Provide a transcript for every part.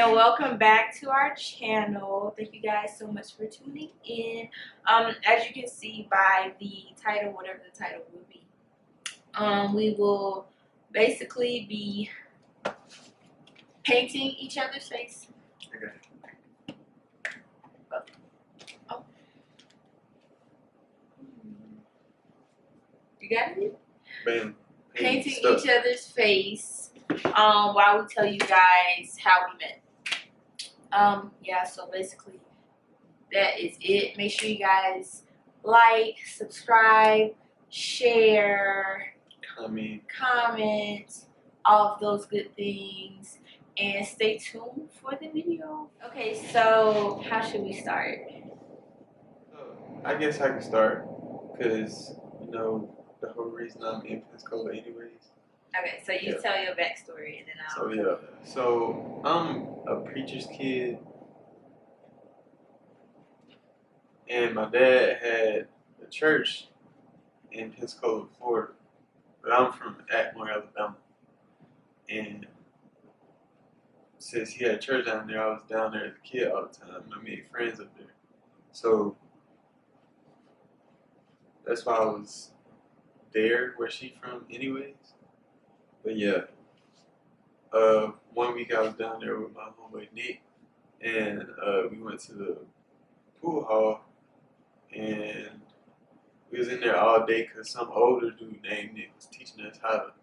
and welcome back to our channel. Thank you guys so much for tuning in. As you can see by the title, whatever the title will be, we will basically be painting each other's face. Okay. Oh. You got it? Bam. Painting Stuff. each other's face while we tell you guys how we met. Yeah, so basically that is it. Make sure you guys like, subscribe, share, comment, all of those good things, and stay tuned for the video. Okay, so how should we start? I guess I can start because the whole reason I'm in Pensacola anyways. Okay, so you tell your backstory and then I'll. So I'm a preacher's kid, and my dad had a church in Pensacola, Florida, but I'm from Atmore, Alabama, and since he had a church down there, I was down there as a kid all the time. I made friends up there, so that's why I was there where she from anyways. But yeah, 1 week I was down there with my homeboy Nick, and we went to the pool hall, and we was in there all day because some older dude named Nick was teaching us how to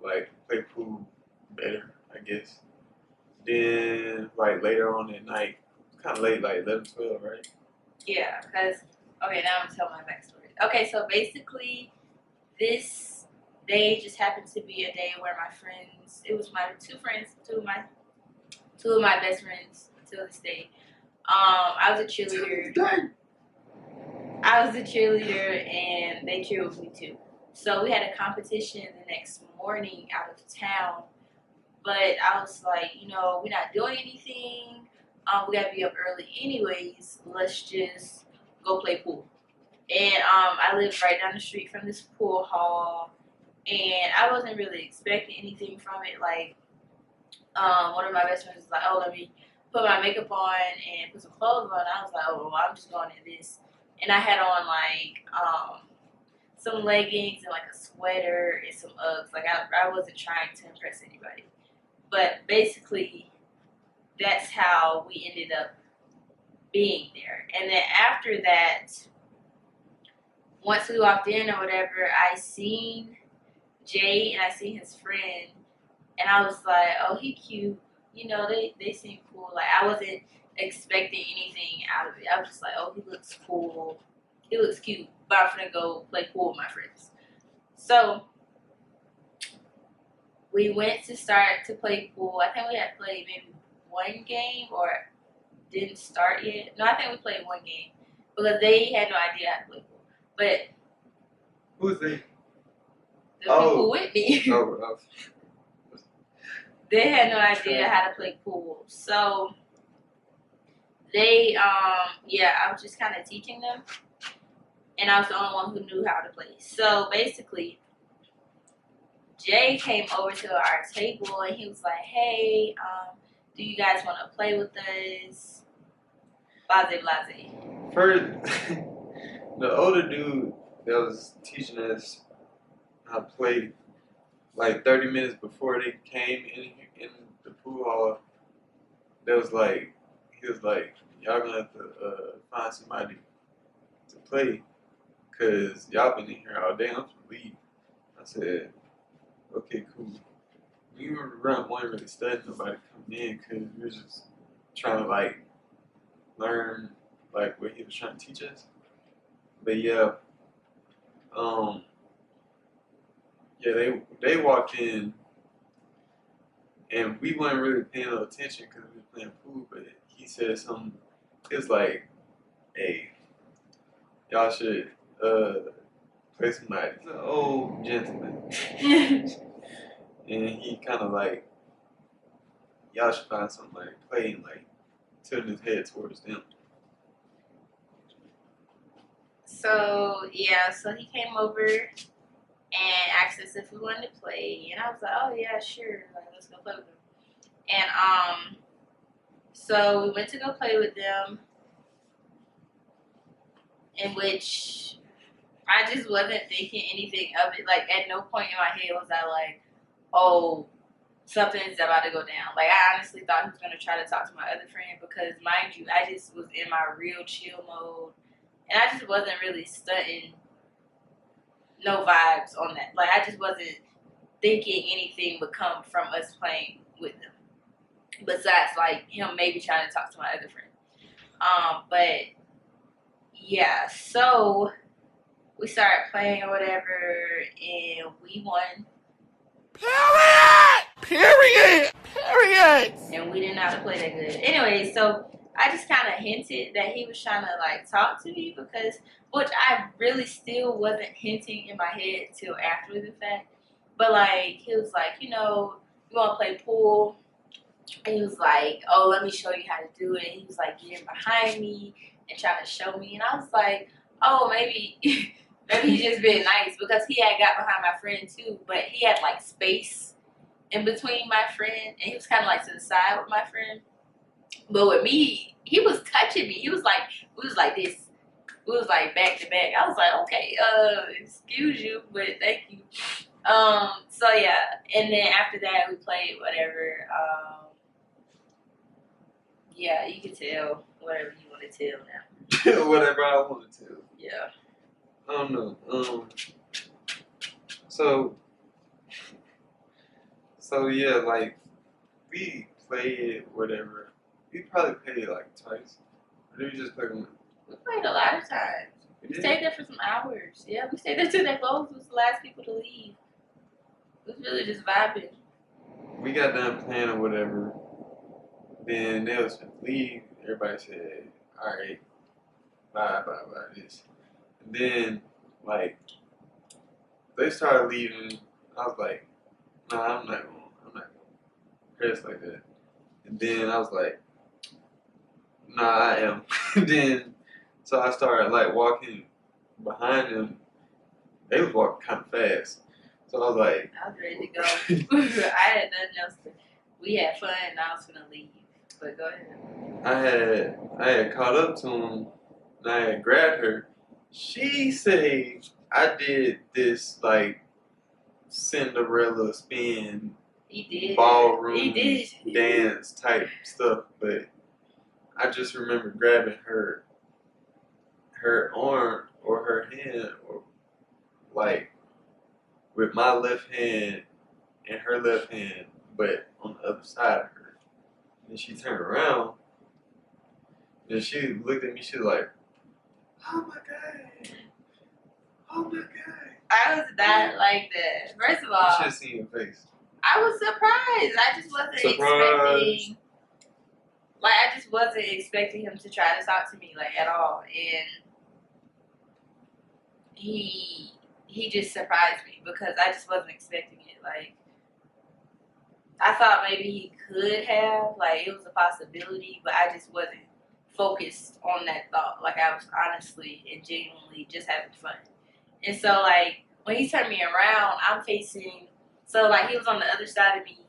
play pool better, I guess. Then later on at night, kind of late, like 11, 12, right? Yeah, because okay, now I'm gonna tell my backstory. Okay, so basically this day just happened to be a day where my friends, it was my two of my best friends to this day. I was a cheerleader. And they cheered with me too. So we had a competition the next morning out of town. But I was like, we're not doing anything. We gotta be up early anyways. Let's just go play pool. And I lived right down the street from this pool hall, and I wasn't really expecting anything from it. Like, one of my best friends was like, "Oh, let me put my makeup on and put some clothes on." I was like, "Oh, well, I'm just going in this," and I had on some leggings and like a sweater and some Uggs. Like I wasn't trying to impress anybody, but basically that's how we ended up being there. And then after that, once we walked in or whatever, I seen Jay and I seen his friend, and I was like, "Oh, he cute." They seem cool. Like I wasn't expecting anything out of it. I was just like, "Oh, he looks cool. He looks cute." But I'm gonna go play pool with my friends. So we went to start to play pool. I think we had played maybe one game or didn't start yet. No, I think we played one game because they had no idea how to play pool. But who's they? The people with me. Oh. They had no idea how to play pool. So they, I was just kind of teaching them. And I was the only one who knew how to play. So basically, Jay came over to our table and he was like, "Hey, do you guys want to play with us?" Blase, blase. First, the older dude that was teaching us how to play, like 30 minutes before they came in the pool hall, he was like, "Y'all gonna have to find somebody to play, cause y'all been in here all day. I'm gonna leave." I said, "Okay, cool." We weren't really studying nobody coming in, cause we were just trying to learn what he was trying to teach us. But they walked in, and we weren't really paying no attention because we were playing pool. But he said something. It was like, "Hey, y'all should play somebody." He's an old gentleman, and he kind of y'all should find somebody to play, and tilting his head towards them. So he came over and asked us if we wanted to play, and I was like, "Oh yeah, sure, let's go play with him." And so we went to go play with them, in which I just wasn't thinking anything of it. Like, at no point in my head was I like, oh, something's about to go down. Like, I honestly thought he was gonna try to talk to my other friend because, mind you, I just was in my real chill mode, and I just wasn't really stunting no vibes on that. Like, I just wasn't thinking anything would come from us playing with them. Besides, like, him maybe trying to talk to my other friend. But yeah, so we started playing or whatever, and we won. Period. And we didn't know how to play that good. Anyway, so I just kind of hinted that he was trying to like talk to me because, which I really still wasn't hinting in my head till after the fact. But like he was like, you know, you want to play pool? And he was like, oh, let me show you how to do it. And he was like getting behind me and trying to show me, and I was like, oh, maybe. Maybe he's just being nice because he had got behind my friend too, but he had like space in between my friend, and he was kind of like to the side with my friend. But with me, he was touching me. He was like, we was like this. We was like back to back. I was like, okay, excuse you, but thank you. So yeah, and then after that we played whatever. Yeah, you can tell whatever you want to tell now. Whatever I want to tell. Yeah. I don't know. So yeah, like we played whatever. We probably played like twice. Or did we just play one? We played a lot of times. We stayed there for some hours. Yeah, we stayed there till they closed. We was the last people to leave. It was really just vibing. We got done playing or whatever. Then they was finna leave. Everybody said, "Alright, bye, this." And then like they started leaving. I was like, "Nah, I'm not gonna press like that." And then I was like, "Nah, I am." Then so I started like walking behind them. They was walking kind of fast. So I was like, I was ready to go. I had nothing else to. We had fun, and I was gonna leave. But go ahead. I had caught up to him, and I had grabbed her. She said I did this like Cinderella spin, He did. ballroom He did. dance type stuff, but I just remember grabbing her arm or her hand, or like with my left hand and her left hand, but on the other side of her. And she turned around and she looked at me. She was like, "Oh my god, oh my god." I was not like that. First of all, You should have seen your face. I was surprised. I just wasn't expecting. Like, I just wasn't expecting him to try to talk to me like at all, and he just surprised me because I just wasn't expecting it. Like, I thought maybe he could have, like, it was a possibility, but I just wasn't focused on that thought. Like, I was honestly and genuinely just having fun. And so, like, when he turned me around, I'm facing, so, like, he was on the other side of me,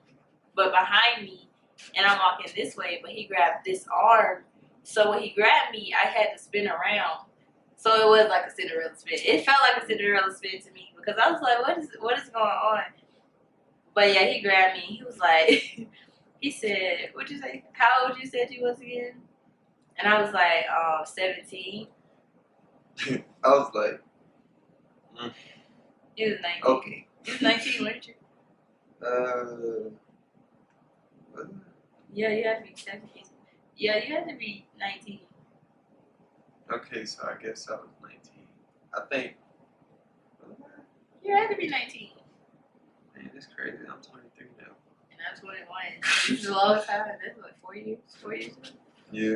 but behind me, and I'm walking this way, but he grabbed this arm. So when he grabbed me, I had to spin around. So it was like a Cinderella spin. It felt like a Cinderella spin to me because I was like, what is going on? But yeah, he grabbed me. He was like, he said, what'd you say? How old you said you was again? And I was like, 17. I was like, He was 19. okay. You was 19, weren't you? What? Yeah, you had to be 17. Yeah, you had to be 19. Okay, so I guess I was 19. I think. You had to be 19. Man, that's crazy. I'm 23 now. And I'm 21. This is a long time. That's what, 4 years? 4 years ago? Yeah.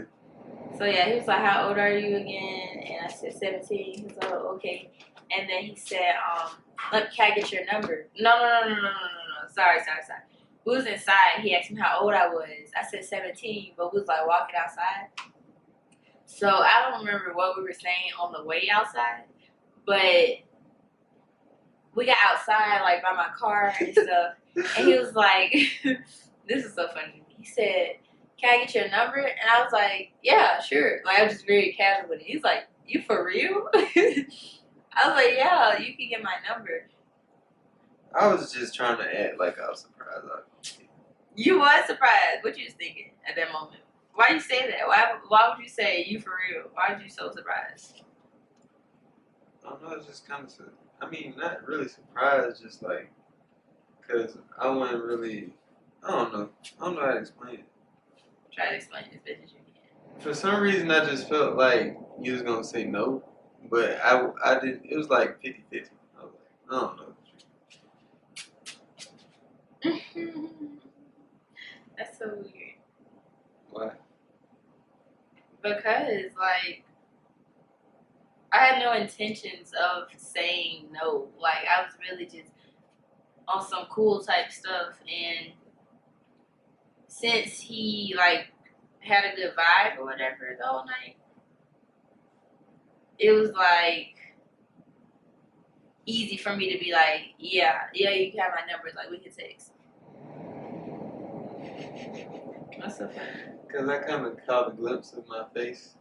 So yeah, he was like, how old are you again? And I said 17. He was like, oh, okay. And then he said, can I get your number? No. Sorry. We was inside. He asked me how old I was. I said 17, but we was like walking outside. So I don't remember what we were saying on the way outside, but we got outside like by my car and stuff. And he was like, this is so funny to me. He said, "Can I get your number?" And I was like, "Yeah, sure." Like I was just very casual with it. He's like, "You for real?" I was like, "Yeah, you can get my number." I was just trying to act like I was surprised. You was surprised. What you was thinking at that moment? Why you say that? Why would you say you for real? Why was you so surprised? I don't know, it's just kind of, I mean, not really surprised, just like, because I wasn't really, I don't know how to explain it. Try to explain this best as you can. For some reason, I just felt like you was going to say no, but I did, it was like 50-50. I was like, I don't know. That's so weird. Why? Because, like, I had no intentions of saying no. Like, I was really just on some cool type stuff. And since he, like, had a good vibe or whatever the whole night, it was, like, easy for me to be like, yeah, you can have my number. Like, we can text. What's so funny? Because I kind of caught a glimpse of my face,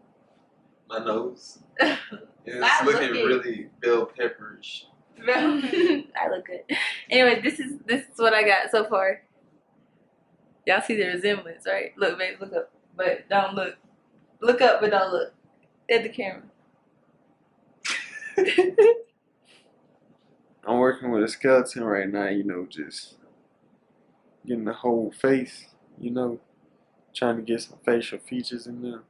my nose. It was I looking look really bell pepperish. I look good. Anyway, this is what I got so far. Y'all see the resemblance, right? Look, baby, look up, but don't look. Look up, but don't look at the camera. I'm working with a skeleton right now, you know, just getting the whole face, you know, trying to get some facial features in there.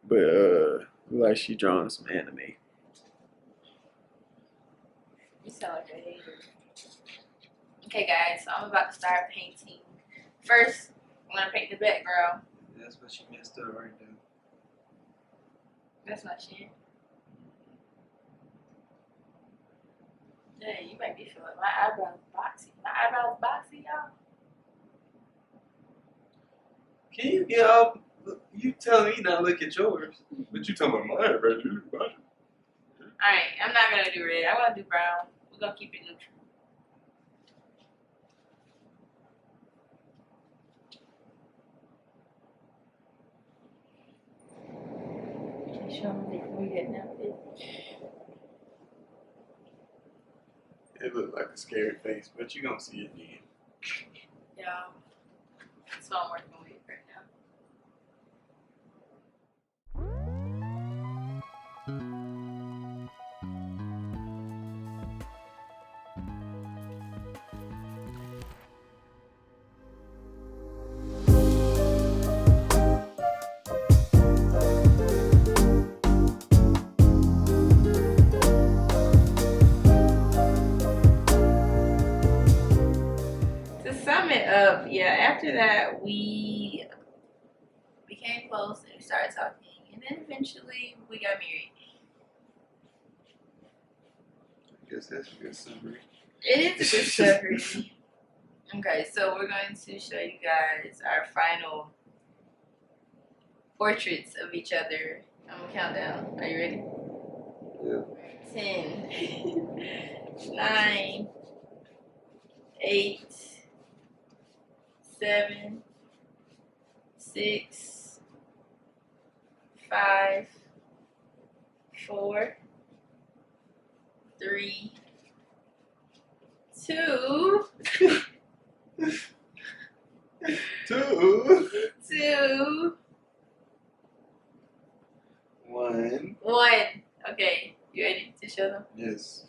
But look like she drawing some anime. You sound like a hater. Okay, guys, so I'm about to start painting. First, I'm gonna paint the background. That's what she messed up right there. That's my chin. Yeah, you might be feeling my eyebrows boxy. My eyebrows boxy, y'all. Can you get off? You telling me not look at yours, but you talking about mine, right? Alright, I'm not gonna do red. I'm gonna do brown. We're gonna keep it neutral. Can you show me before you get now? It looked like a scary face, but you gonna see it then. Yeah. That's what I'm working with right now. To sum it up, yeah, after that we became close and we started talking, and then eventually we got married. I guess that's a good summary. It is a good summary. Okay, so we're going to show you guys our final portraits of each other. I'm gonna count down. Are you ready? Yeah. 10, 9, 8, 7, 6, 5, 4, 3, 2, 2, 1. 1. Okay, you ready to show them? Yes.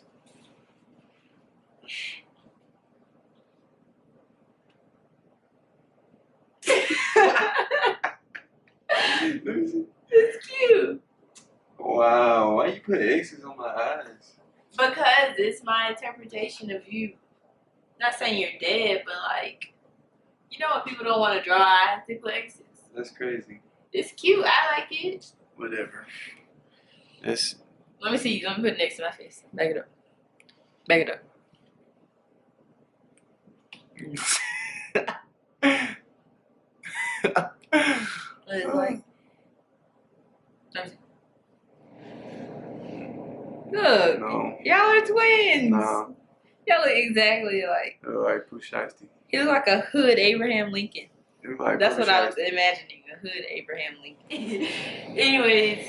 Let me see. It's cute. Wow, why you put X's on my eyes? Because it's my interpretation of you. Not saying you're dead, but like, you know when people don't want to draw eyes, they put X's. That's crazy. It's cute. I like it. Whatever. That's. Let me see. Let me put it next to my face. Back it up. Back it up. What is it like? Let me see. Look. No. Y'all are twins. No. Y'all look exactly alike. Like Pooh Shiesty. He look like a hood Abraham Lincoln. It's like That's what I was Pooh imagining, a hood Abraham Lincoln. Anyways,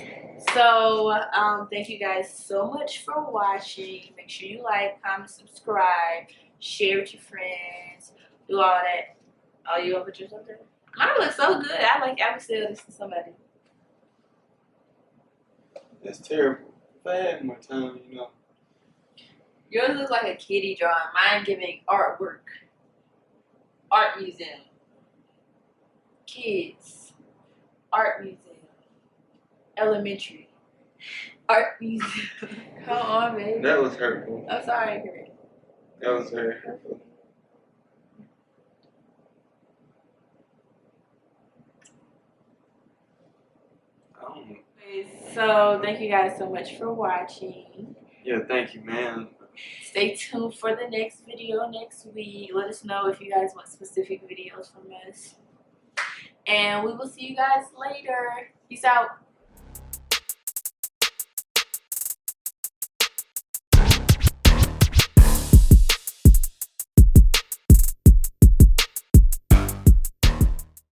so thank you guys so much for watching. Make sure you like, comment, subscribe, share with your friends, do all that. Oh, you gonna put yours up there? Mine looks so good. I would sell this to somebody. It's terrible. If I had more time, you know. Yours looks like a kitty drawing. Mine giving artwork. Art museum. Kids. Art museum. Elementary. Art museum. Come on, baby. That was hurtful. I'm sorry, Kurt. That was very hurtful. I don't know. So, thank you guys so much for watching. Yeah, thank you, man. Stay tuned for the next video next week. Let us know if you guys want specific videos from us. And we will see you guys later. Peace out.